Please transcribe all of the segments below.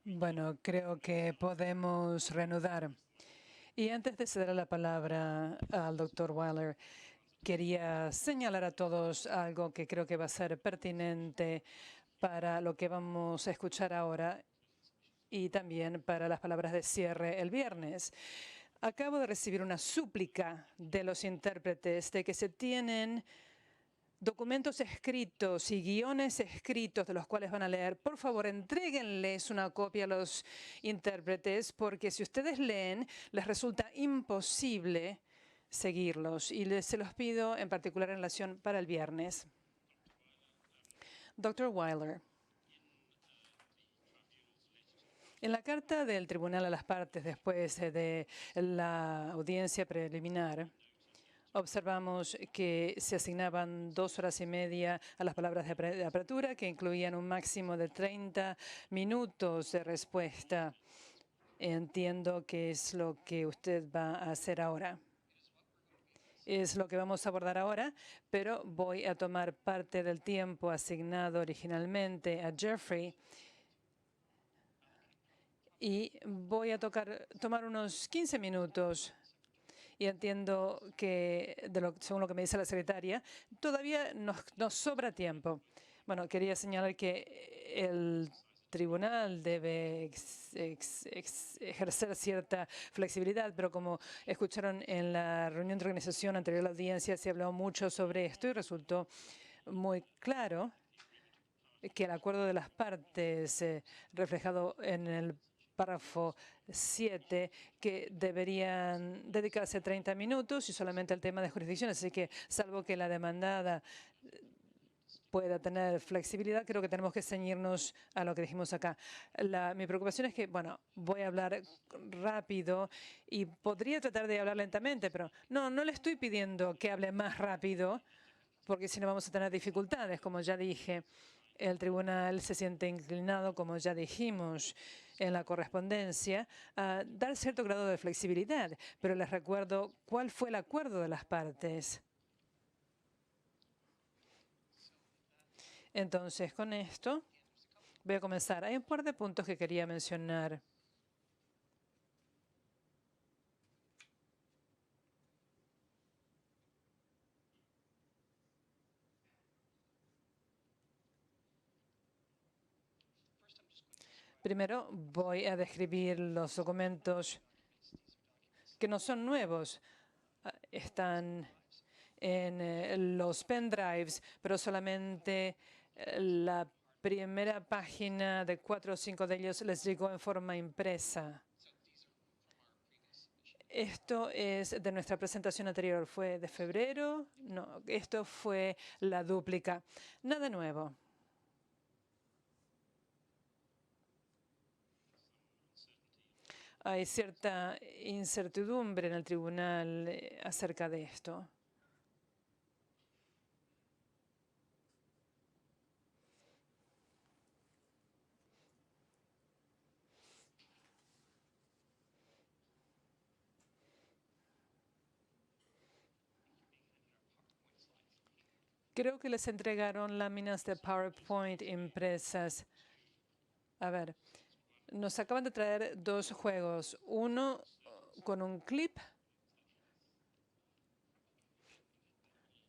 Bueno, creo que podemos reanudar. Y antes de ceder la palabra al doctor Weiler, quería señalar a todos algo que creo que va a ser pertinente para lo que vamos a escuchar ahora y también para las palabras de cierre el viernes. Acabo de recibir una súplica de los intérpretes de que se tienen documentos escritos y guiones escritos de los cuales van a leer. Por favor, entréguenles una copia a los intérpretes, porque si ustedes leen, les resulta imposible seguirlos. Y se los pido en particular en relación para el viernes. Dr. Weiler. En la carta del tribunal a las partes después de la audiencia preliminar, observamos que se asignaban 2 horas y media a las palabras de apertura, que incluían un máximo de 30 minutos de respuesta. Entiendo que es lo que usted va a hacer ahora. Es lo que vamos a abordar ahora, pero voy a tomar parte del tiempo asignado originalmente a Jeffrey y voy a tomar unos 15 minutos. Y entiendo que, según lo que me dice la secretaria, todavía nos sobra tiempo. Bueno, quería señalar que el tribunal debe ejercer cierta flexibilidad, pero como escucharon en la reunión de organización anterior a la audiencia, se habló mucho sobre esto y resultó muy claro que el acuerdo de las partes reflejado en el párrafo 7, que deberían dedicarse 30 minutos y solamente al tema de jurisdicción. Así que, salvo que la demandada pueda tener flexibilidad, creo que tenemos que ceñirnos a lo que dijimos acá. Mi preocupación es que, bueno, voy a hablar rápido y podría tratar de hablar lentamente, pero no le estoy pidiendo que hable más rápido, porque si no vamos a tener dificultades, como ya dije. El tribunal se siente inclinado, como ya dijimos en la correspondencia, a dar cierto grado de flexibilidad. Pero les recuerdo cuál fue el acuerdo de las partes. Entonces, con esto voy a comenzar. Hay un par de puntos que quería mencionar. Primero, voy a describir los documentos que no son nuevos. Están en los pendrives, pero solamente la primera página de 4 o 5 de ellos les llegó en forma impresa. Esto es de nuestra presentación anterior. ¿Fue de febrero? No, esto fue la dúplica. Nada nuevo. Hay cierta incertidumbre en el tribunal acerca de esto. Creo que les entregaron láminas de PowerPoint impresas. A ver, nos acaban de traer 2 juegos. Uno con un clip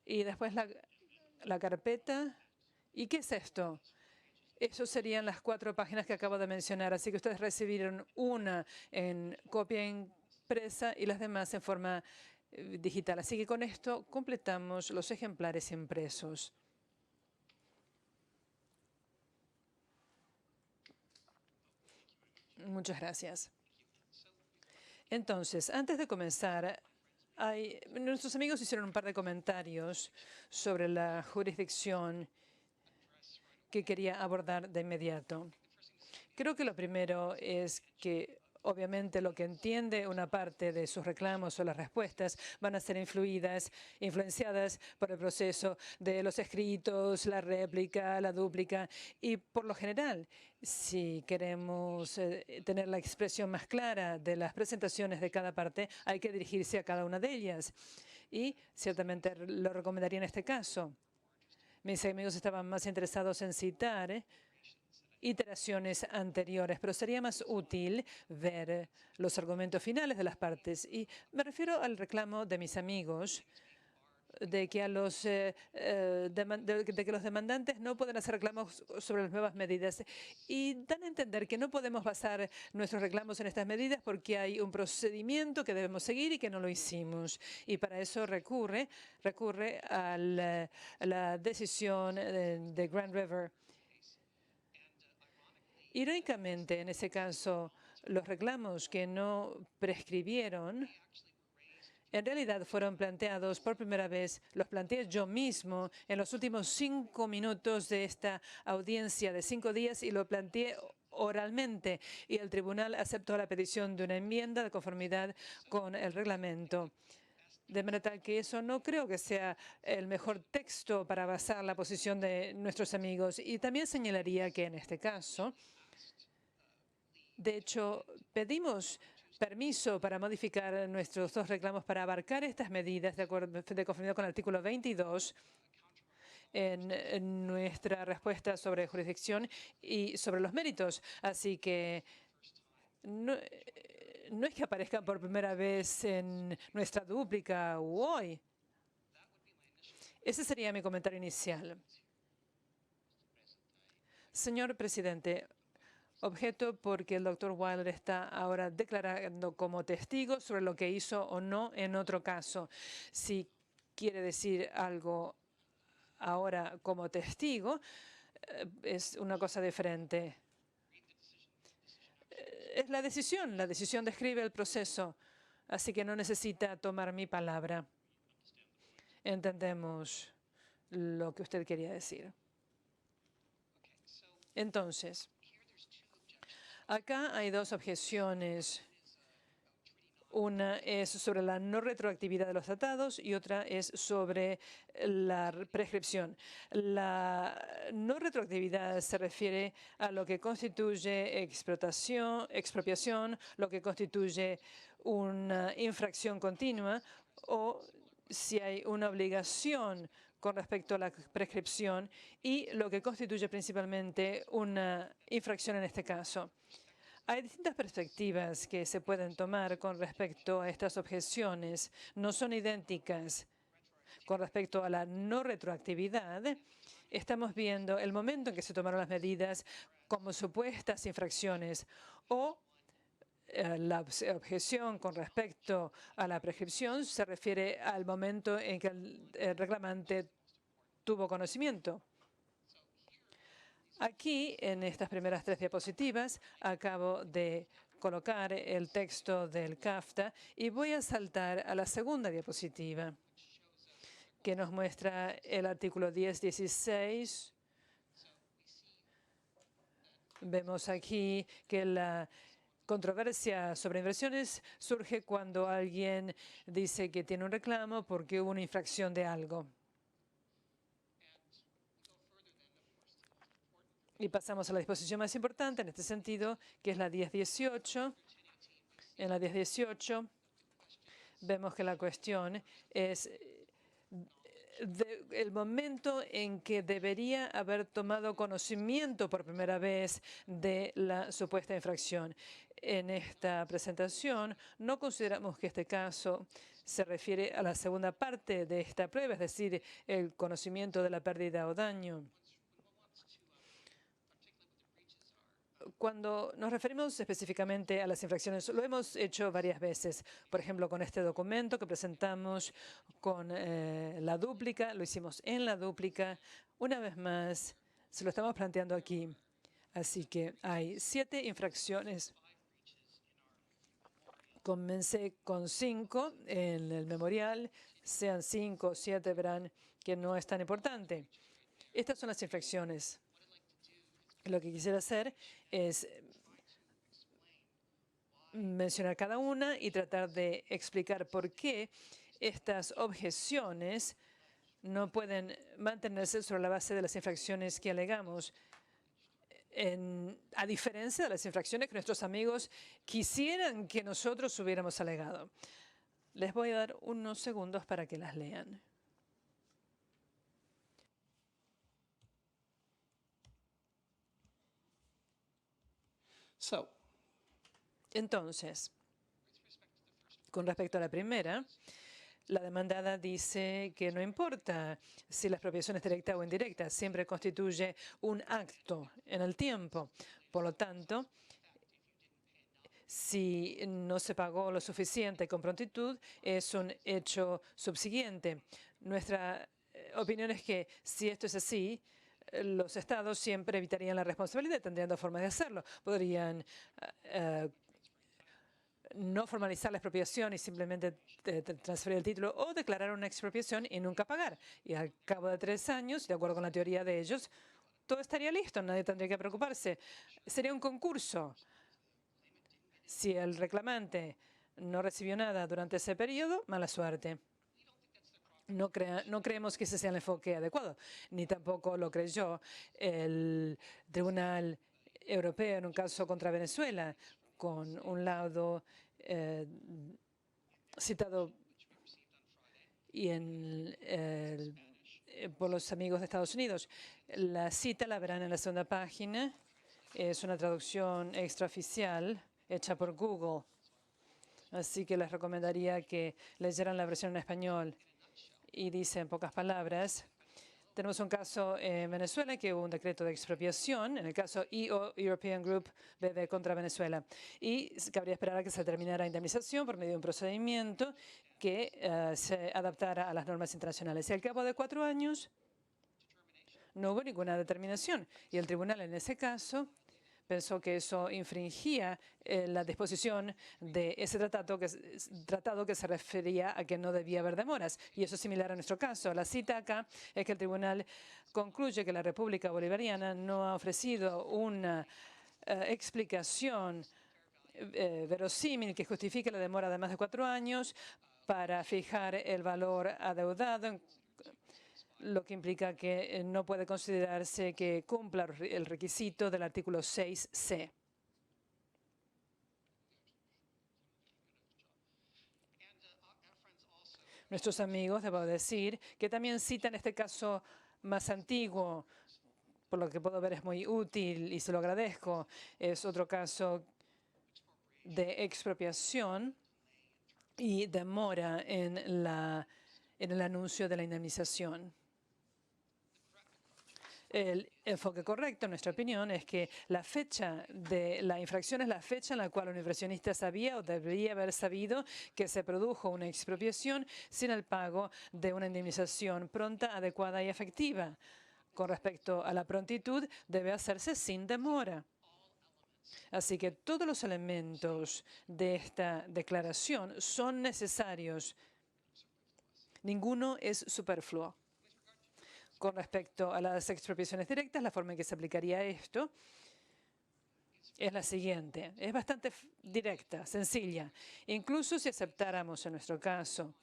y después la carpeta. ¿Y qué es esto? Esas serían las 4 páginas que acabo de mencionar. Así que ustedes recibieron una en copia impresa y las demás en forma digital. Así que con esto completamos los ejemplares impresos. Muchas gracias. Entonces, antes de comenzar, nuestros amigos hicieron un par de comentarios sobre la jurisdicción que quería abordar de inmediato. Creo que lo primero es que, obviamente, lo que entiende una parte de sus reclamos o las respuestas van a ser influenciadas por el proceso de los escritos, la réplica, la dúplica. Y por lo general, si queremos tener la expresión más clara de las presentaciones de cada parte, hay que dirigirse a cada una de ellas. Y ciertamente lo recomendaría en este caso. Mis amigos estaban más interesados en citar iteraciones anteriores, pero sería más útil ver los argumentos finales de las partes. Y me refiero al reclamo de mis amigos de que los demandantes no pueden hacer reclamos sobre las nuevas medidas, y dan a entender que no podemos basar nuestros reclamos en estas medidas porque hay un procedimiento que debemos seguir y que no lo hicimos. Y para eso recurre a la decisión de Grand River. Irónicamente, en ese caso, los reclamos que no prescribieron en realidad fueron planteados por primera vez, los planteé yo mismo en los últimos 5 minutos de esta audiencia de 5 días, y lo planteé oralmente, y el tribunal aceptó la petición de una enmienda de conformidad con el reglamento. De manera tal que eso no creo que sea el mejor texto para basar la posición de nuestros amigos. Y también señalaría que en este caso, de hecho, pedimos permiso para modificar nuestros 2 reclamos para abarcar estas medidas de conformidad con el artículo 22 en nuestra respuesta sobre jurisdicción y sobre los méritos. Así que no es que aparezcan por primera vez en nuestra dúplica hoy. Ese sería mi comentario inicial. Señor presidente, objeto porque el doctor Wilder está ahora declarando como testigo sobre lo que hizo o no en otro caso. Si quiere decir algo ahora como testigo, es una cosa diferente. Es la decisión describe el proceso, así que no necesita tomar mi palabra. Entendemos lo que usted quería decir. Entonces, acá hay 2 objeciones. Una es sobre la no retroactividad de los tratados y otra es sobre la prescripción. La no retroactividad se refiere a lo que constituye expropiación, lo que constituye una infracción continua, o si hay una obligación con respecto a la prescripción, y lo que constituye principalmente una infracción en este caso. Hay distintas perspectivas que se pueden tomar con respecto a estas objeciones. No son idénticas. Con respecto a la no retroactividad, estamos viendo el momento en que se tomaron las medidas como supuestas infracciones, o la objeción con respecto a la prescripción se refiere al momento en que el reclamante tuvo conocimiento. Aquí, en estas primeras 3 diapositivas, acabo de colocar el texto del CAFTA y voy a saltar a la segunda diapositiva, que nos muestra el artículo 10.16. Vemos aquí que la controversia sobre inversiones surge cuando alguien dice que tiene un reclamo porque hubo una infracción de algo. Y pasamos a la disposición más importante en este sentido, que es la 10.18. En la 10.18 vemos que la cuestión es el momento en que debería haber tomado conocimiento por primera vez de la supuesta infracción. En esta presentación no consideramos que este caso se refiere a la segunda parte de esta prueba, es decir, el conocimiento de la pérdida o daño. Cuando nos referimos específicamente a las infracciones, lo hemos hecho varias veces. Por ejemplo, con este documento que presentamos con la dúplica, lo hicimos en la dúplica. Una vez más, se lo estamos planteando aquí. Así que hay 7 infracciones. Comencé con 5 en el memorial. Sean 5 o 7, verán que no es tan importante. Estas son las infracciones. Lo que quisiera hacer es mencionar cada una y tratar de explicar por qué estas objeciones no pueden mantenerse sobre la base de las infracciones que alegamos, a diferencia de las infracciones que nuestros amigos quisieran que nosotros hubiéramos alegado. Les voy a dar unos segundos para que las lean. Entonces, con respecto a la primera, la demandada dice que no importa si la expropiación es directa o indirecta, siempre constituye un acto en el tiempo. Por lo tanto, si no se pagó lo suficiente con prontitud, es un hecho subsiguiente. Nuestra opinión es que si esto es así, los estados siempre evitarían la responsabilidad, tendrían dos formas de hacerlo. Podrían no formalizar la expropiación y simplemente transferir el título, o declarar una expropiación y nunca pagar. Y al cabo de 3 años, de acuerdo con la teoría de ellos, todo estaría listo, nadie tendría que preocuparse. Sería un concurso. Si el reclamante no recibió nada durante ese periodo, mala suerte. No creemos que ese sea el enfoque adecuado, ni tampoco lo creyó el Tribunal Europeo en un caso contra Venezuela, con un laudo citado por los amigos de Estados Unidos. La cita la verán en la segunda página. Es una traducción extraoficial hecha por Google. Así que les recomendaría que leyeran la versión en español. Y dice en pocas palabras, tenemos un caso en Venezuela que hubo un decreto de expropiación, en el caso EO, European Group BV contra Venezuela. Y cabría esperar a que se terminara la indemnización por medio de un procedimiento que se adaptara a las normas internacionales. Y al cabo de 4 años no hubo ninguna determinación. Y el tribunal en ese caso pensó que eso infringía la disposición de ese tratado que se refería a que no debía haber demoras. Y eso es similar a nuestro caso. La cita acá es que el tribunal concluye que la República Bolivariana no ha ofrecido una explicación verosímil que justifique la demora de más de 4 años para fijar el valor adeudado, lo que implica que no puede considerarse que cumpla el requisito del artículo 6C. Nuestros amigos, debo decir, que también citan este caso más antiguo, por lo que puedo ver es muy útil y se lo agradezco. Es otro caso de expropiación y demora en el anuncio de la indemnización. El enfoque correcto, en nuestra opinión, es que la fecha de la infracción es la fecha en la cual un inversionista sabía o debería haber sabido que se produjo una expropiación sin el pago de una indemnización pronta, adecuada y efectiva. Con respecto a la prontitud, debe hacerse sin demora. Así que todos los elementos de esta declaración son necesarios. Ninguno es superfluo. Con respecto a las expropiaciones directas, la forma en que se aplicaría esto es la siguiente. Es bastante directa, sencilla. Incluso si aceptáramos en nuestro caso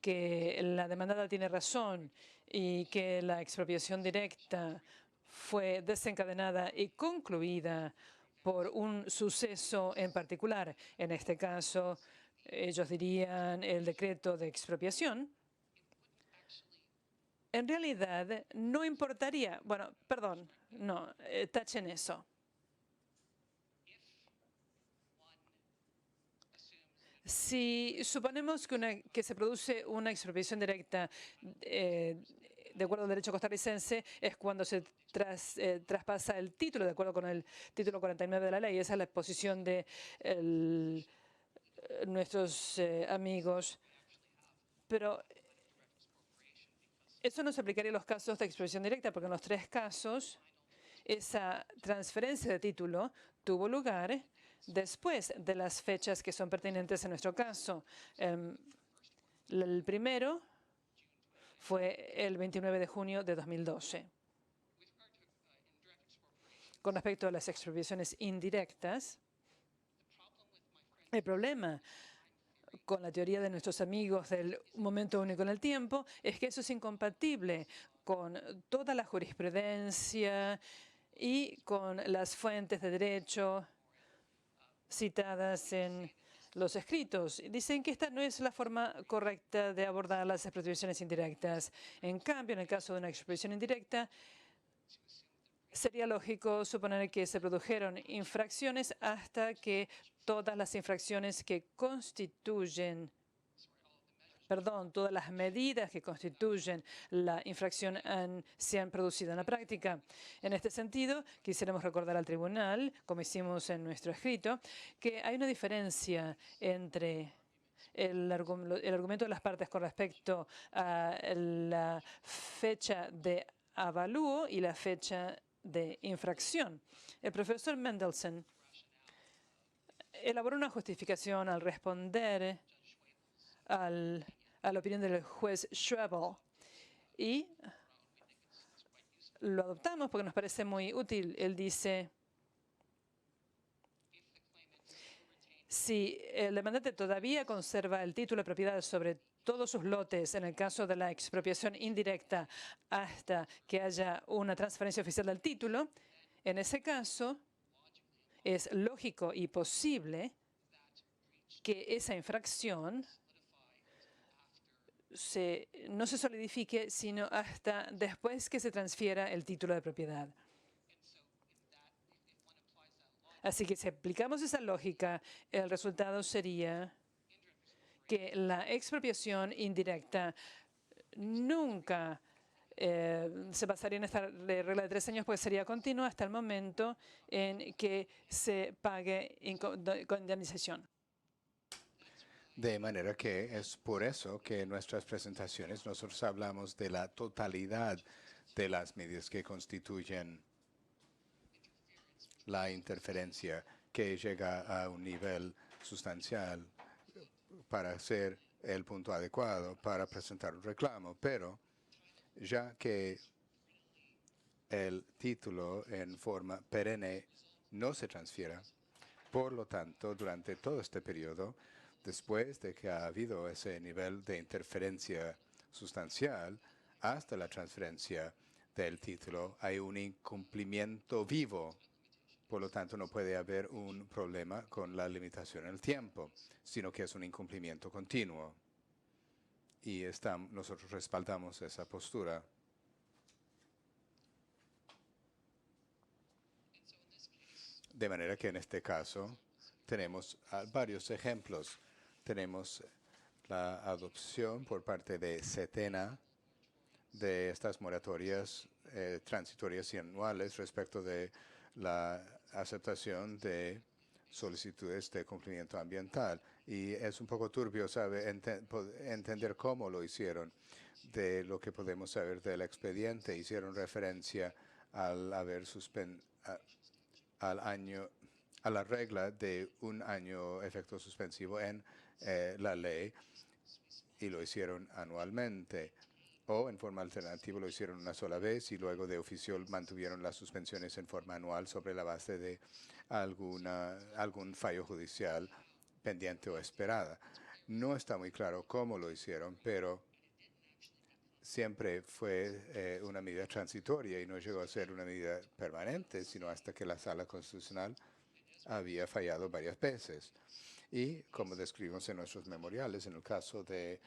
que la demandada tiene razón y que la expropiación directa fue desencadenada y concluida por un suceso en particular, en este caso ellos dirían el decreto de expropiación, en realidad no importaría, bueno, perdón, no, tachen eso. Si suponemos que se produce una expropiación directa de acuerdo al derecho costarricense, es cuando se traspasa el título, de acuerdo con el título 49 de la ley. Esa es la posición de nuestros amigos. Pero eso no se aplicaría en los casos de expropiación directa, porque en los 3 casos esa transferencia de título tuvo lugar después de las fechas que son pertinentes en nuestro caso. El primero fue el 29 de junio de 2012. Con respecto a las expropiaciones indirectas, el problema con la teoría de nuestros amigos del momento único en el tiempo es que eso es incompatible con toda la jurisprudencia y con las fuentes de derecho citadas en los escritos. Dicen que esta no es la forma correcta de abordar las expropiaciones indirectas. En cambio, en el caso de una expropiación indirecta, sería lógico suponer que se produjeron infracciones hasta que todas las infracciones que constituyen, perdón, todas las medidas que constituyen la infracción se han producido en la práctica. En este sentido, quisiéramos recordar al tribunal, como hicimos en nuestro escrito, que hay una diferencia entre el argumento de las partes con respecto a la fecha de avalúo y la fecha de infracción. El profesor Mendelssohn elaboró una justificación al responder a la opinión del juez Schwebel y lo adoptamos porque nos parece muy útil. Él dice, si el demandante todavía conserva el título de propiedad sobre todos sus lotes en el caso de la expropiación indirecta hasta que haya una transferencia oficial del título, en ese caso es lógico y posible que esa infracción no se solidifique sino hasta después que se transfiera el título de propiedad. Así que si aplicamos esa lógica, el resultado sería que la expropiación indirecta nunca se basaría en esta regla de 3 años, pues sería continua hasta el momento en que se pague indemnización. De manera que es por eso que en nuestras presentaciones nosotros hablamos de la totalidad de las medidas que constituyen la interferencia que llega a un nivel sustancial para ser el punto adecuado para presentar un reclamo. Pero ya que el título en forma perenne no se transfiera, por lo tanto, durante todo este periodo, después de que ha habido ese nivel de interferencia sustancial, hasta la transferencia del título, hay un incumplimiento vivo. Por lo tanto, no puede haber un problema con la limitación en el tiempo, sino que es un incumplimiento continuo. Y nosotros respaldamos esa postura. De manera que en este caso tenemos varios ejemplos. Tenemos la adopción por parte de Setena de estas moratorias transitorias y anuales respecto de la aceptación de solicitudes de cumplimiento ambiental. Y es un poco turbio entender cómo lo hicieron. De lo que podemos saber del expediente, hicieron referencia al haber a la regla de un año efecto suspensivo en la ley, y lo hicieron anualmente. O en forma alternativa lo hicieron una sola vez y luego de oficio mantuvieron las suspensiones en forma anual sobre la base de algún fallo judicial pendiente o esperada. No está muy claro cómo lo hicieron, pero siempre fue una medida transitoria y no llegó a ser una medida permanente, sino hasta que la Sala Constitucional había fallado varias veces. Y como describimos en nuestros memoriales, en el caso de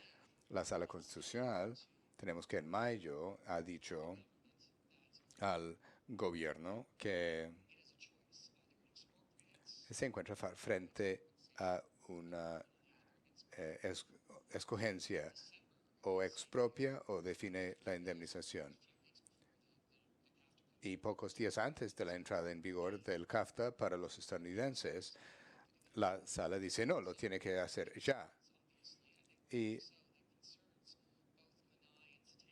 la Sala Constitucional, tenemos que en mayo ha dicho al gobierno que se encuentra frente a una escogencia: o expropia o define la indemnización. Y pocos días antes de la entrada en vigor del CAFTA para los estadounidenses, la sala dice no, lo tiene que hacer ya. Y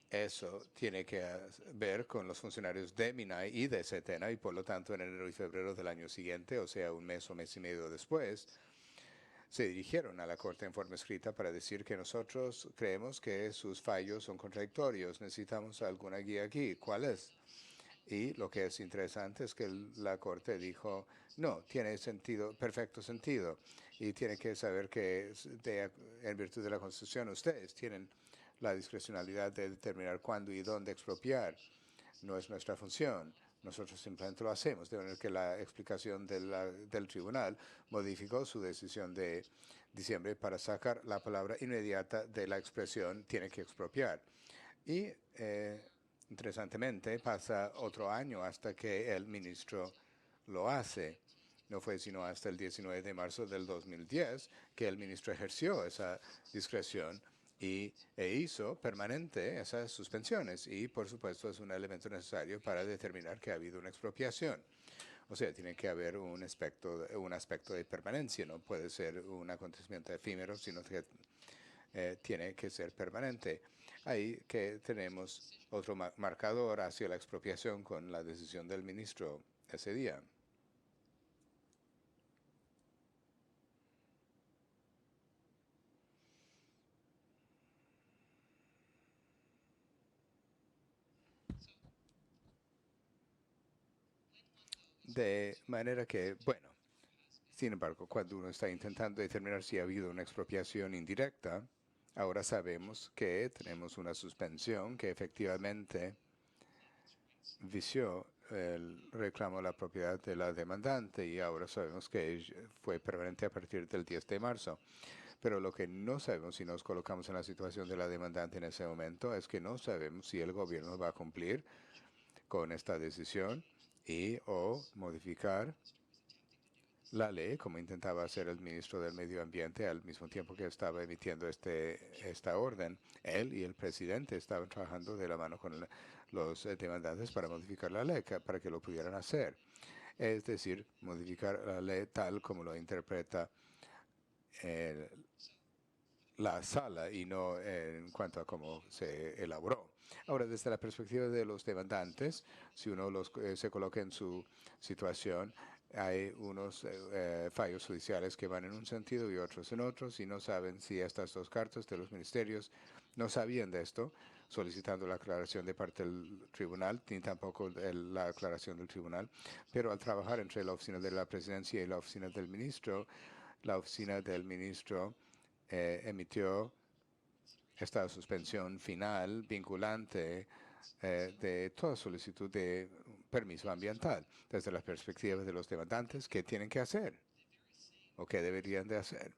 eso tiene que ver con los funcionarios de MINAI y de Setena, y por lo tanto en enero y febrero del año siguiente, o sea, un mes o mes y medio después, se dirigieron a la Corte en forma escrita para decir que nosotros creemos que sus fallos son contradictorios. Necesitamos alguna guía aquí. ¿Cuál es? Y lo que es interesante es que la Corte dijo, no, tiene sentido, perfecto sentido. Y tiene que saber que en virtud de la Constitución ustedes tienen la discrecionalidad de determinar cuándo y dónde expropiar. No es nuestra función. Nosotros simplemente lo hacemos, de manera que la explicación del tribunal modificó su decisión de diciembre para sacar la palabra inmediata de la expresión tiene que expropiar. Y Interesantemente, pasa otro año hasta que el ministro lo hace. No fue sino hasta el 19 de marzo del 2010 que el ministro ejerció esa discreción e hizo permanente esas suspensiones. Y, por supuesto, es un elemento necesario para determinar que ha habido una expropiación. O sea, tiene que haber un aspecto de permanencia. No puede ser un acontecimiento efímero, sino que tiene que ser permanente. Ahí que tenemos otro marcador hacia la expropiación con la decisión del ministro ese día. De manera que, bueno, sin embargo, cuando uno está intentando determinar si ha habido una expropiación indirecta, ahora sabemos que tenemos una suspensión que efectivamente vició el reclamo de la propiedad de la demandante y ahora sabemos que fue permanente a partir del 10 de marzo. Pero lo que no sabemos si nos colocamos en la situación de la demandante en ese momento es que no sabemos si el gobierno va a cumplir con esta decisión y o modificar la ley, como intentaba hacer el ministro del Medio Ambiente al mismo tiempo que estaba emitiendo esta orden. Él y el presidente estaban trabajando de la mano con los demandantes para modificar la ley, para que lo pudieran hacer. Es decir, modificar la ley tal como lo interpreta la sala y no en cuanto a cómo se elaboró. Ahora, desde la perspectiva de los demandantes, si uno se coloca en su situación, hay unos fallos judiciales que van en un sentido y otros en otros, y no saben si estas dos cartas de los ministerios no sabían de esto, solicitando la aclaración de parte del tribunal, ni tampoco la aclaración del tribunal, pero al trabajar entre la oficina de la presidencia y la oficina del ministro emitió esta suspensión final vinculante de toda solicitud de permiso ambiental, desde la perspectiva de los demandantes, ¿qué tienen que hacer o qué deberían de hacer?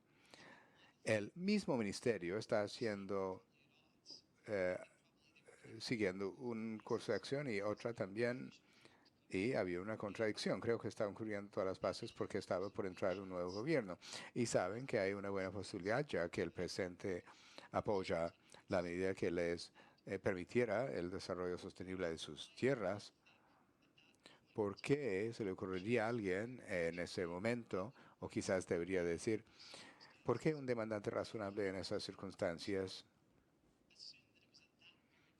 El mismo ministerio está siguiendo un curso de acción y otra también, y había una contradicción. Creo que estaban cubriendo todas las bases porque estaba por entrar un nuevo gobierno. Y saben que hay una buena posibilidad, ya que el presidente apoya la medida que les permitiera el desarrollo sostenible de sus tierras. ¿Por qué se le ocurriría a alguien en ese momento, o quizás debería decir, por qué un demandante razonable en esas circunstancias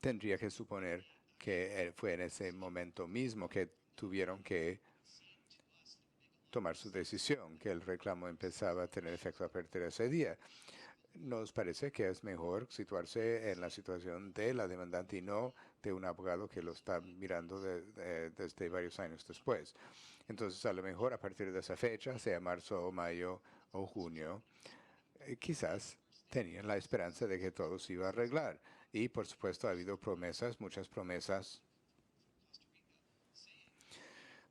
tendría que suponer que fue en ese momento mismo que tuvieron que tomar su decisión, que el reclamo empezaba a tener efecto a partir de ese día? Nos parece que es mejor situarse en la situación de la demandante y no de un abogado que lo está mirando desde varios años después. Entonces, a lo mejor a partir de esa fecha, sea marzo o mayo o junio, quizás tenían la esperanza de que todo se iba a arreglar. Y, por supuesto, ha habido promesas, muchas promesas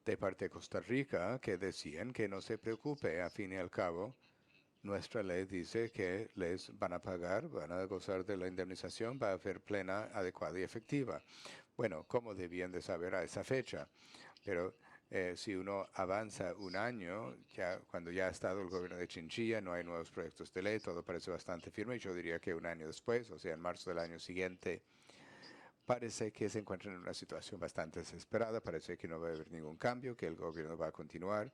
de parte de Costa Rica que decían que no se preocupe, a fin y al cabo, nuestra ley dice que les van a pagar, van a gozar de la indemnización, va a ser plena, adecuada y efectiva. Bueno, ¿cómo debían de saber a esa fecha? Pero si uno avanza un año, ya cuando ya ha estado el gobierno de Chinchilla, no hay nuevos proyectos de ley, todo parece bastante firme. Y yo diría que un año después, o sea, en marzo del año siguiente, parece que se encuentran en una situación bastante desesperada, parece que no va a haber ningún cambio, que el gobierno va a continuar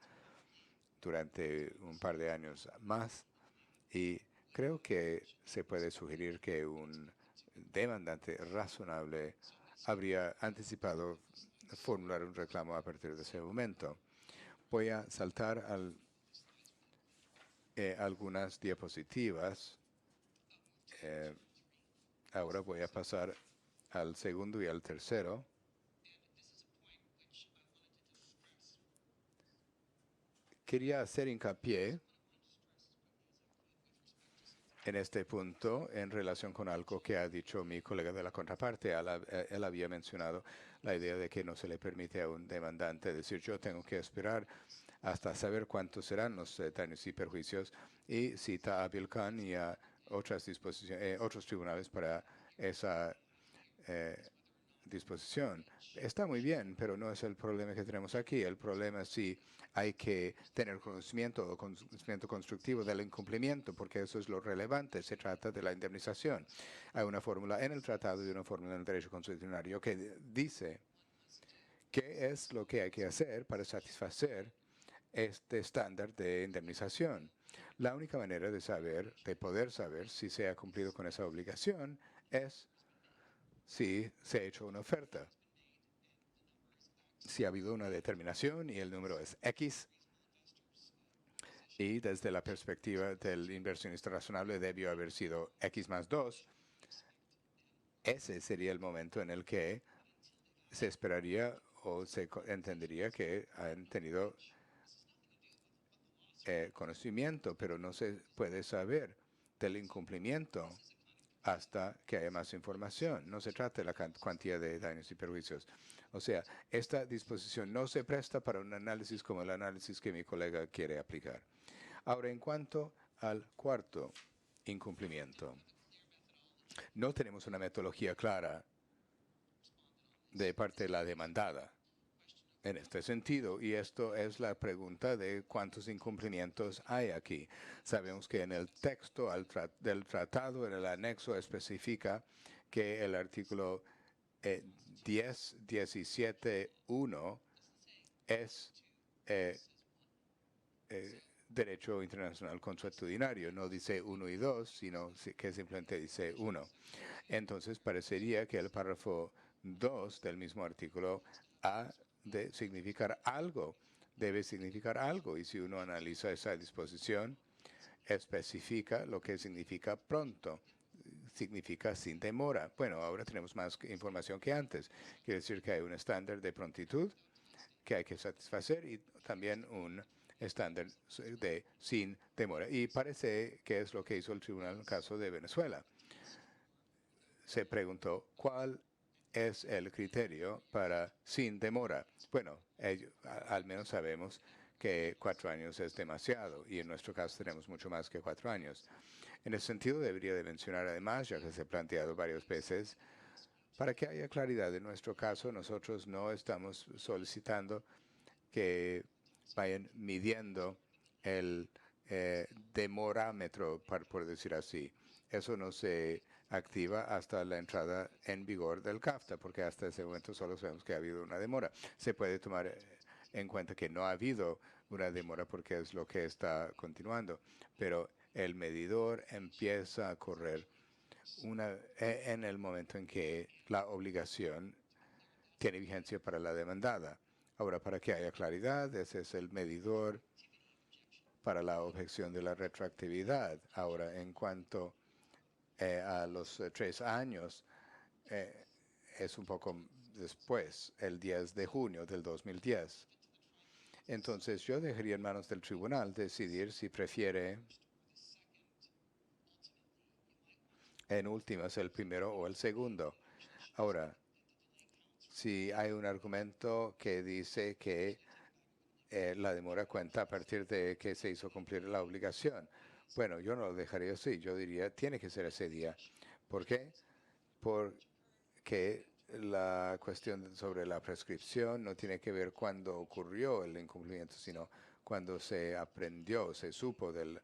durante un par de años más. Y creo que se puede sugerir que un demandante razonable habría anticipado formular un reclamo a partir de ese momento. Voy a saltar algunas diapositivas. Ahora voy a pasar al segundo y al tercero. Quería hacer hincapié en este punto en relación con algo que ha dicho mi colega de la contraparte. Él había mencionado la idea de que no se le permite a un demandante decir yo tengo que esperar hasta saber cuántos serán los daños y perjuicios, y cita a Vilcan y a otros tribunales para esa disposición. Está muy bien, pero no es el problema que tenemos aquí. El problema es si hay que tener conocimiento o conocimiento constructivo del incumplimiento, porque eso es lo relevante. Se trata de la indemnización. Hay una fórmula en el tratado y una fórmula en el derecho constitucional que dice qué es lo que hay que hacer para satisfacer este estándar de indemnización. La única manera de poder saber si se ha cumplido con esa obligación es si se ha hecho una oferta. Si ha habido una determinación y el número es X, y desde la perspectiva del inversionista razonable debió haber sido X más 2, ese sería el momento en el que se esperaría o se entendería que han tenido conocimiento, pero no se puede saber del incumplimiento hasta que haya más información. No se trata de la cuantía de daños y perjuicios. O sea, esta disposición no se presta para un análisis como el análisis que mi colega quiere aplicar. Ahora, en cuanto al cuarto incumplimiento, no tenemos una metodología clara de parte de la demandada en este sentido, y esto es la pregunta de cuántos incumplimientos hay aquí. Sabemos que en el texto del tratado, en el anexo, especifica que el artículo 10.17.1 es derecho internacional consuetudinario. No dice 1 y 2, sino que simplemente dice 1. Entonces, parecería que el párrafo 2 del mismo artículo ha de significar algo, debe significar algo. Y si uno analiza esa disposición, especifica lo que significa pronto. Significa sin demora. Bueno, ahora tenemos más información que antes. Quiere decir que hay un estándar de prontitud que hay que satisfacer y también un estándar de sin demora. Y parece que es lo que hizo el tribunal en el caso de Venezuela. Se preguntó cuál es el criterio para sin demora. Bueno, al menos sabemos que 4 años es demasiado y en nuestro caso tenemos mucho más que 4 años. En ese sentido, debería de mencionar además, ya que se ha planteado varias veces, para que haya claridad, en nuestro caso nosotros no estamos solicitando que vayan midiendo el demorámetro, por decir así. Eso no se activa hasta la entrada en vigor del CAFTA, porque hasta ese momento solo sabemos que ha habido una demora. Se puede tomar en cuenta que no ha habido una demora porque es lo que está continuando, pero el medidor empieza a correr en el momento en que la obligación tiene vigencia para la demandada. Ahora, para que haya claridad, ese es el medidor para la objeción de la retroactividad. Ahora, en cuanto a los 3 años, es un poco después, el 10 de junio del 2010. Entonces, yo dejaría en manos del tribunal decidir si prefiere, en últimas, el primero o el segundo. Ahora, si hay un argumento que dice que la demora cuenta a partir de que se hizo cumplir la obligación. Bueno, yo no lo dejaría así. Yo diría, tiene que ser ese día. ¿Por qué? Porque la cuestión sobre la prescripción no tiene que ver cuando ocurrió el incumplimiento, sino cuando se aprendió, se supo del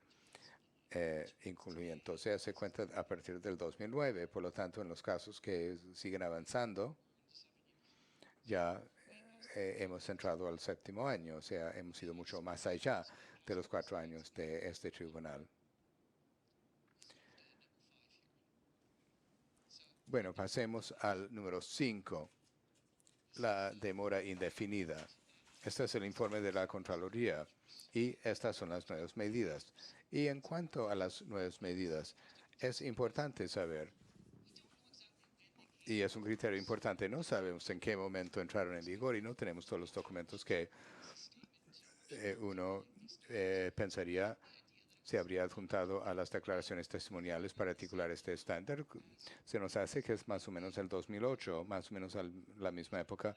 incumplimiento. O sea, se cuenta a partir del 2009. Por lo tanto, en los casos que siguen avanzando, ya hemos entrado al 7º año, o sea, hemos ido mucho más allá de los 4 años de este tribunal. Bueno, pasemos al número 5, la demora indefinida. Este es el informe de la Contraloría y estas son las nuevas medidas. Y en cuanto a las nuevas medidas, es importante saber, y es un criterio importante, no sabemos en qué momento entraron en vigor y no tenemos todos los documentos que uno pensaría se habría adjuntado a las declaraciones testimoniales para articular este estándar. Se nos hace que es más o menos el 2008, más o menos la misma época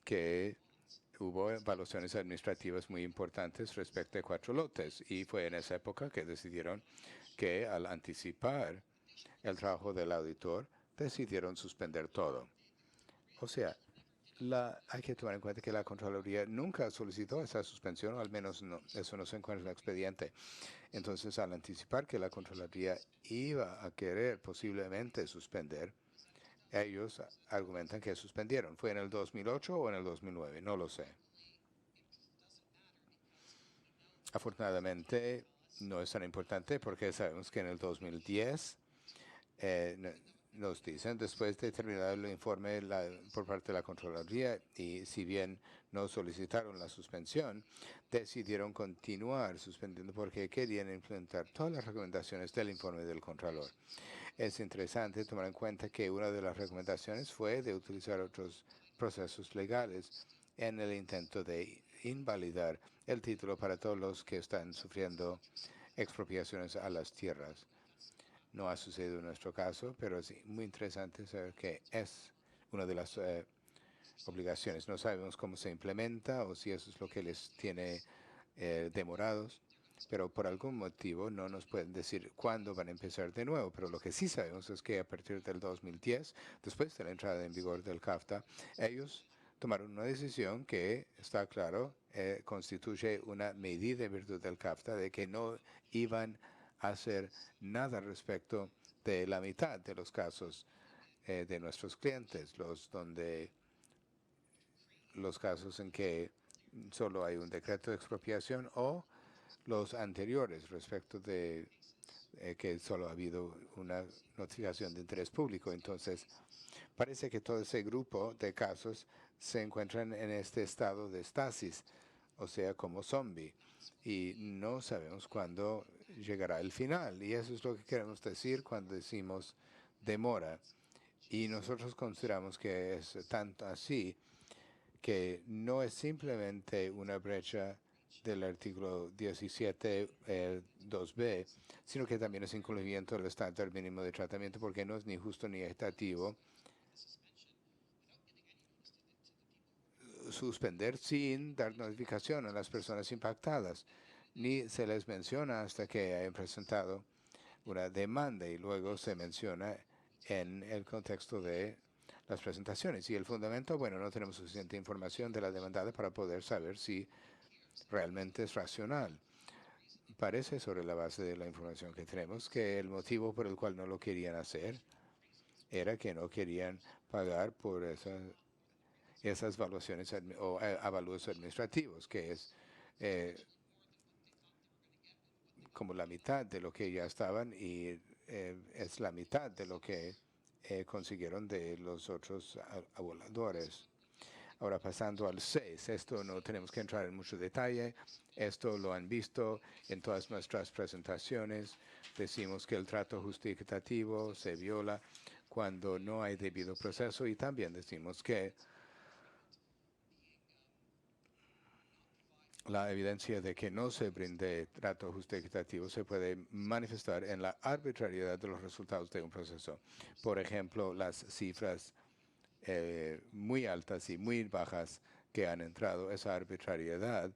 que hubo evaluaciones administrativas muy importantes respecto a 4 lotes. Y fue en esa época que decidieron que al anticipar el trabajo del auditor, decidieron suspender todo. O sea, hay que tomar en cuenta que la Contraloría nunca solicitó esa suspensión, o al menos eso no se encuentra en el expediente. Entonces, al anticipar que la Contraloría iba a querer posiblemente suspender, ellos argumentan que suspendieron. ¿Fue en el 2008 o en el 2009? No lo sé. Afortunadamente, no es tan importante porque sabemos que en el 2010 nos dicen, después de terminar el informe por parte de la Contraloría, y si bien no solicitaron la suspensión, decidieron continuar suspendiendo porque querían implementar todas las recomendaciones del informe del Contralor. Es interesante tomar en cuenta que una de las recomendaciones fue de utilizar otros procesos legales en el intento de invalidar el título para todos los que están sufriendo expropiaciones a las tierras. No ha sucedido en nuestro caso, pero es muy interesante saber que es una de las obligaciones. No sabemos cómo se implementa o si eso es lo que les tiene demorados, pero por algún motivo no nos pueden decir cuándo van a empezar de nuevo. Pero lo que sí sabemos es que a partir del 2010, después de la entrada en vigor del CAFTA, ellos tomaron una decisión que, está claro, constituye una medida en virtud del CAFTA de que no iban a hacer nada respecto de la mitad de los casos de nuestros clientes, los casos en que solo hay un decreto de expropiación o los anteriores respecto de que solo ha habido una notificación de interés público. Entonces, parece que todo ese grupo de casos se encuentran en este estado de estasis, o sea, como zombie, y no sabemos cuándo llegará el final. Y eso es lo que queremos decir cuando decimos demora. Y nosotros consideramos que es tanto así que no es simplemente una brecha del artículo 17, 2b, sino que también es incumplimiento del estándar mínimo de tratamiento porque no es ni justo ni equitativo suspender sin dar notificación a las personas impactadas, ni se les menciona hasta que hayan presentado una demanda y luego se menciona en el contexto de las presentaciones. Y el fundamento, bueno, no tenemos suficiente información de la demandada para poder saber si realmente es racional. Parece, sobre la base de la información que tenemos, que el motivo por el cual no lo querían hacer era que no querían pagar por esas evaluaciones o avalúos administrativos, que es como la mitad de lo que ya estaban y es la mitad de lo que consiguieron de los otros avaladores. Ahora pasando al 6, esto no tenemos que entrar en mucho detalle, esto lo han visto en todas nuestras presentaciones, decimos que el trato justo y equitativo se viola cuando no hay debido proceso y también decimos que la evidencia de que no se brinde trato justo y equitativo se puede manifestar en la arbitrariedad de los resultados de un proceso. Por ejemplo, las cifras muy altas y muy bajas que han entrado, esa arbitrariedad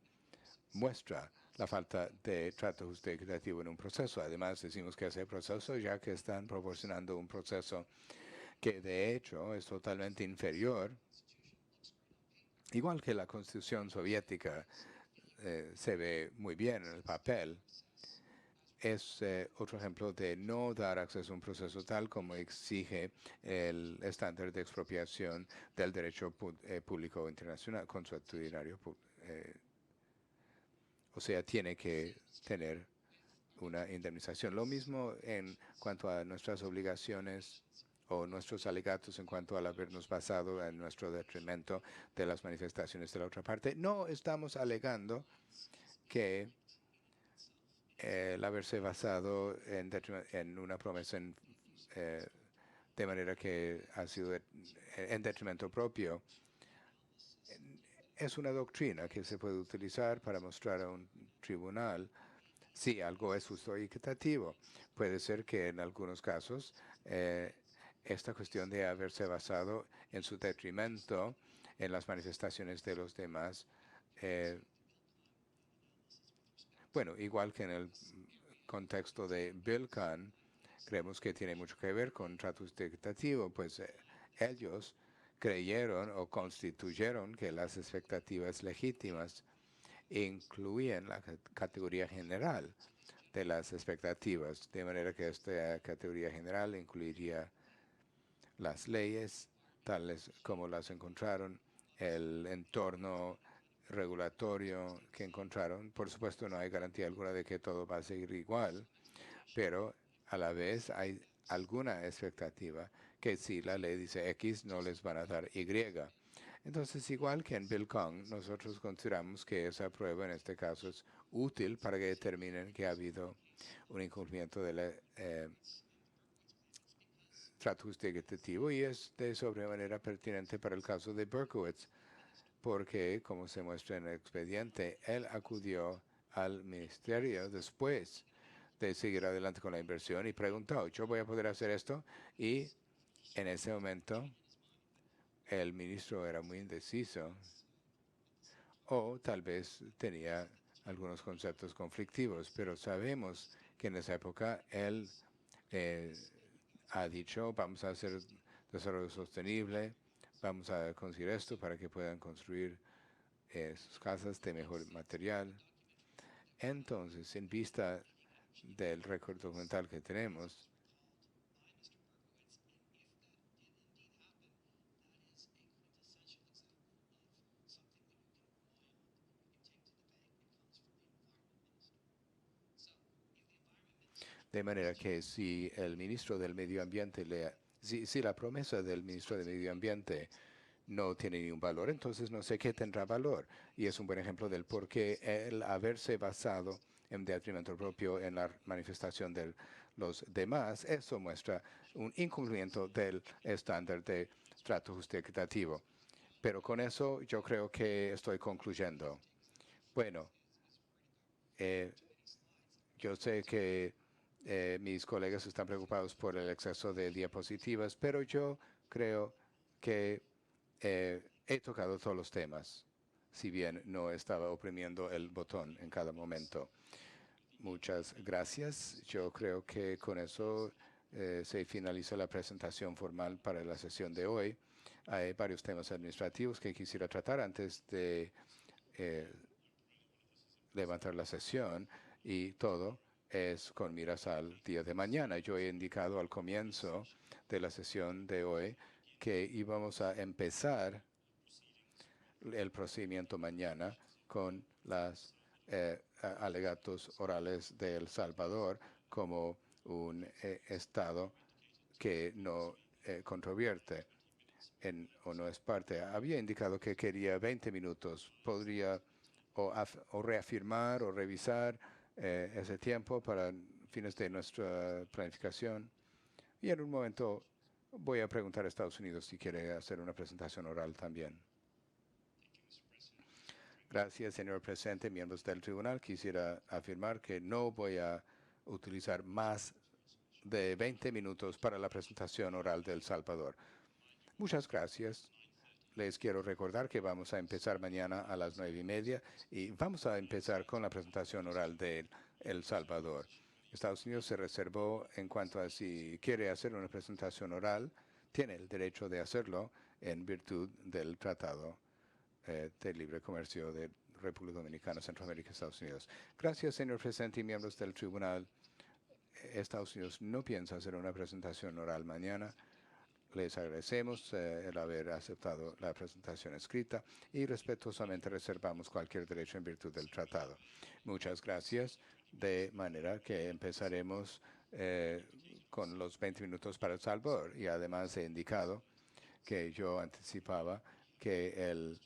muestra la falta de trato justo y equitativo en un proceso. Además, decimos que ese proceso, ya que están proporcionando un proceso que de hecho es totalmente inferior, igual que la Constitución soviética se ve muy bien en el papel, es otro ejemplo de no dar acceso a un proceso tal como exige el estándar de expropiación del derecho público internacional consuetudinario. O sea, tiene que tener una indemnización. Lo mismo en cuanto a nuestras obligaciones o nuestros alegatos en cuanto al habernos basado en nuestro detrimento de las manifestaciones de la otra parte. No estamos alegando que el haberse basado en una promesa de manera que ha sido en detrimento propio es una doctrina que se puede utilizar para mostrar a un tribunal si algo es justo y equitativo. Puede ser que en algunos casos esta cuestión de haberse basado en su detrimento en las manifestaciones de los demás, bueno, igual que en el contexto de Bilkan, creemos que tiene mucho que ver con trato equitativo, pues ellos creyeron o constituyeron que las expectativas legítimas incluían la categoría general de las expectativas, de manera que esta categoría general incluiría las leyes, tales como las encontraron, el entorno regulatorio que encontraron. Por supuesto, no hay garantía alguna de que todo va a seguir igual, pero a la vez hay alguna expectativa que si la ley dice X, no les van a dar Y. Entonces, igual que en Bill Kong, nosotros consideramos que esa prueba en este caso es útil para que determinen que ha habido un incumplimiento del trato justo y equitativo, y es de sobremanera pertinente para el caso de Berkowitz, porque, como se muestra en el expediente, él acudió al ministerio después de seguir adelante con la inversión y preguntó, ¿yo voy a poder hacer esto? Y en ese momento el ministro era muy indeciso o tal vez tenía algunos conceptos conflictivos, pero sabemos que en esa época él ha dicho, vamos a hacer desarrollo sostenible, vamos a conseguir esto para que puedan construir sus casas de mejor material. Entonces, en vista del récord documental que tenemos, de manera que si el ministro del Medio Ambiente si la promesa del ministro del Medio Ambiente no tiene ningún valor, entonces no sé qué tendrá valor. Y es un buen ejemplo del por qué el haberse basado en detrimento propio en la manifestación de los demás, eso muestra un incumplimiento del estándar de trato justo y equitativo. Pero con eso yo creo que estoy concluyendo. Bueno, yo sé que mis colegas están preocupados por el exceso de diapositivas, pero yo creo que he tocado todos los temas, si bien no estaba oprimiendo el botón en cada momento. Muchas gracias. Yo creo que con eso se finaliza la presentación formal para la sesión de hoy. Hay varios temas administrativos que quisiera tratar antes de levantar la sesión, y todo es con miras al día de mañana. Yo he indicado al comienzo de la sesión de hoy que íbamos a empezar el procedimiento mañana con los alegatos orales de El Salvador como un Estado que no controvierte o no es parte. Había indicado que quería 20 minutos. Podría o reafirmar o revisar ese tiempo para fines de nuestra planificación. Y en un momento voy a preguntar a Estados Unidos si quiere hacer una presentación oral también. Gracias, señor presidente, miembros del tribunal. Quisiera afirmar que no voy a utilizar más de 20 minutos para la presentación oral de El Salvador. Muchas gracias. Les quiero recordar que vamos a empezar mañana a las 9:30 y vamos a empezar con la presentación oral de El Salvador. Estados Unidos se reservó en cuanto a si quiere hacer una presentación oral, tiene el derecho de hacerlo en virtud del Tratado de Libre Comercio de República Dominicana, Centroamérica y Estados Unidos. Gracias, señor presidente y miembros del tribunal. Estados Unidos no piensa hacer una presentación oral mañana. Les agradecemos el haber aceptado la presentación escrita y respetuosamente reservamos cualquier derecho en virtud del tratado. Muchas gracias, de manera que empezaremos con los 20 minutos para El Salvador, y además he indicado que yo anticipaba que el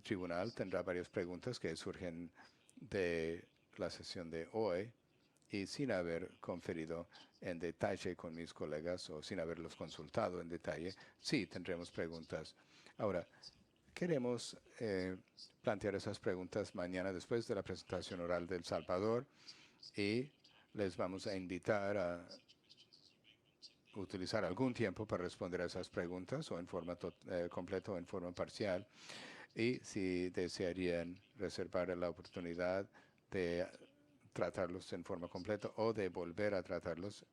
tribunal tendrá varias preguntas que surgen de la sesión de hoy, y sin haber conferido en detalle con mis colegas o sin haberlos consultado en detalle, sí tendremos preguntas. Ahora, queremos plantear esas preguntas mañana después de la presentación oral de El Salvador, y les vamos a invitar a utilizar algún tiempo para responder a esas preguntas, o en forma completa o en forma parcial. Y si desearían reservar la oportunidad de tratarlos en forma completa o de volver a tratarlos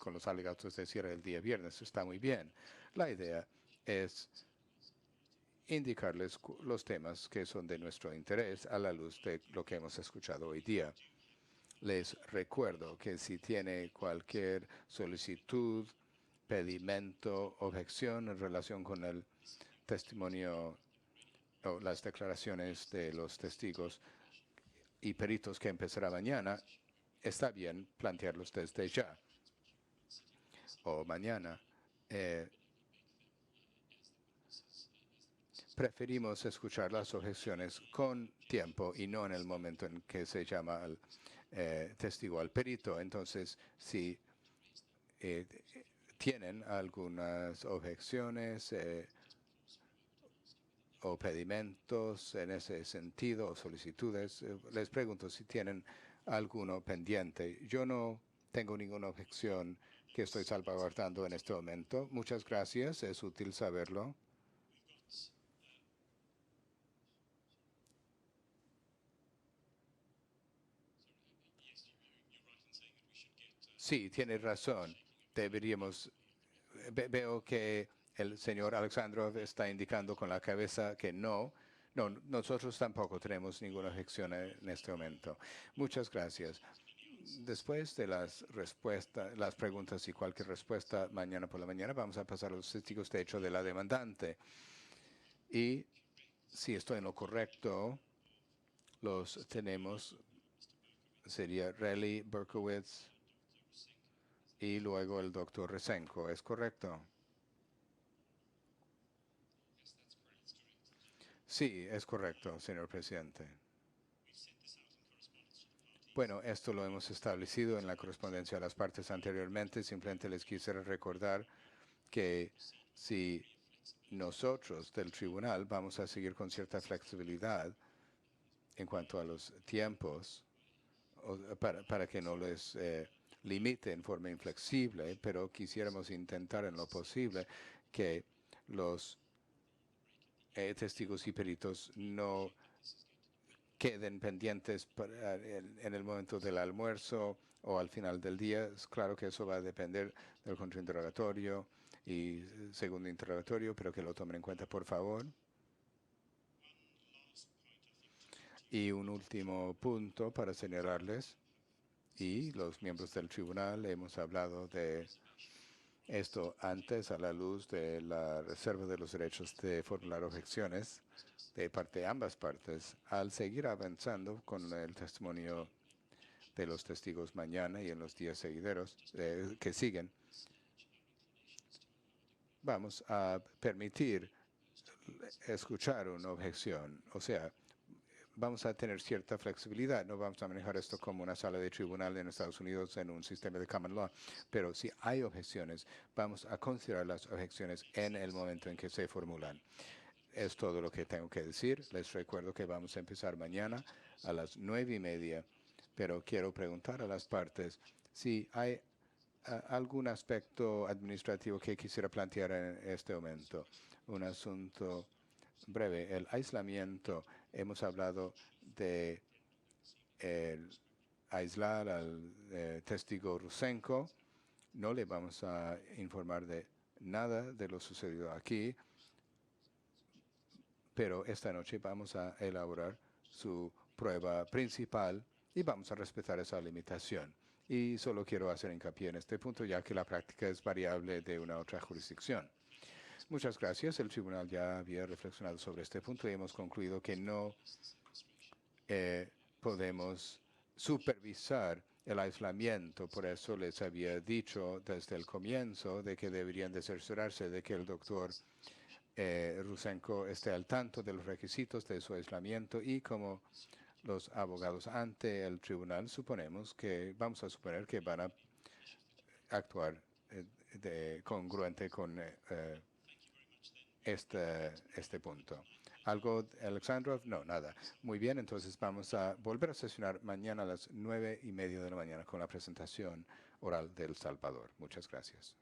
con los alegatos de cierre el día viernes, está muy bien. La idea es indicarles los temas que son de nuestro interés a la luz de lo que hemos escuchado hoy día. Les recuerdo que si tiene cualquier solicitud, pedimento, objeción en relación con el testimonio o las declaraciones de los testigos y peritos que empezará mañana, está bien plantearlos desde ya o mañana. Preferimos escuchar las objeciones con tiempo y no en el momento en que se llama al testigo al perito. Entonces, si tienen algunas objeciones o pedimentos en ese sentido o solicitudes, les pregunto si tienen alguno pendiente. Yo no tengo ninguna objeción que estoy salvaguardando en este momento. Muchas gracias, es útil saberlo. Sí, tiene razón. Deberíamos. Veo que el señor Alexandrov está indicando con la cabeza que no. No, nosotros tampoco tenemos ninguna objeción en este momento. Muchas gracias. Después de las respuestas, las preguntas y cualquier respuesta mañana por la mañana, vamos a pasar a los testigos de hecho de la demandante. Y si estoy en lo correcto, los tenemos, sería Relly, Berkowitz y luego el doctor Rusenko. ¿Es correcto? Sí, es correcto, señor presidente. Bueno, esto lo hemos establecido en la correspondencia a las partes anteriormente. Simplemente les quisiera recordar que si nosotros del tribunal vamos a seguir con cierta flexibilidad en cuanto a los tiempos, para que no les limite en forma inflexible, pero quisiéramos intentar en lo posible que los testigos y peritos no queden pendientes en el momento del almuerzo o al final del día. Es claro que eso va a depender del contrainterrogatorio y segundo interrogatorio, pero que lo tomen en cuenta, por favor. Y un último punto para señalarles, y los miembros del tribunal hemos hablado de esto antes a la luz de la reserva de los derechos de formular objeciones de parte de ambas partes. Al seguir avanzando con el testimonio de los testigos mañana y en los días seguideros que siguen, vamos a permitir escuchar una objeción. O sea, vamos a tener cierta flexibilidad. No vamos a manejar esto como una sala de tribunal en Estados Unidos en un sistema de common law. Pero si hay objeciones, vamos a considerar las objeciones en el momento en que se formulan. Es todo lo que tengo que decir. Les recuerdo que vamos a empezar mañana a las 9:30, pero quiero preguntar a las partes si hay algún aspecto administrativo que quisiera plantear en este momento. Un asunto breve, el aislamiento. Hemos hablado de aislar al testigo Rusenko. No le vamos a informar de nada de lo sucedido aquí, pero esta noche vamos a elaborar su prueba principal y vamos a respetar esa limitación. Y solo quiero hacer hincapié en este punto, ya que la práctica es variable de una a otra jurisdicción. Muchas gracias. El tribunal ya había reflexionado sobre este punto y hemos concluido que no podemos supervisar el aislamiento. Por eso les había dicho desde el comienzo de que deberían de cerciorarse de que el doctor Rusenko esté al tanto de los requisitos de su aislamiento y como los abogados ante el tribunal vamos a suponer que van a actuar congruente con este punto. ¿Algo, Alexandrov? No, nada. Muy bien, entonces vamos a volver a sesionar mañana a las 9:30 de la mañana con la presentación oral de El Salvador. Muchas gracias.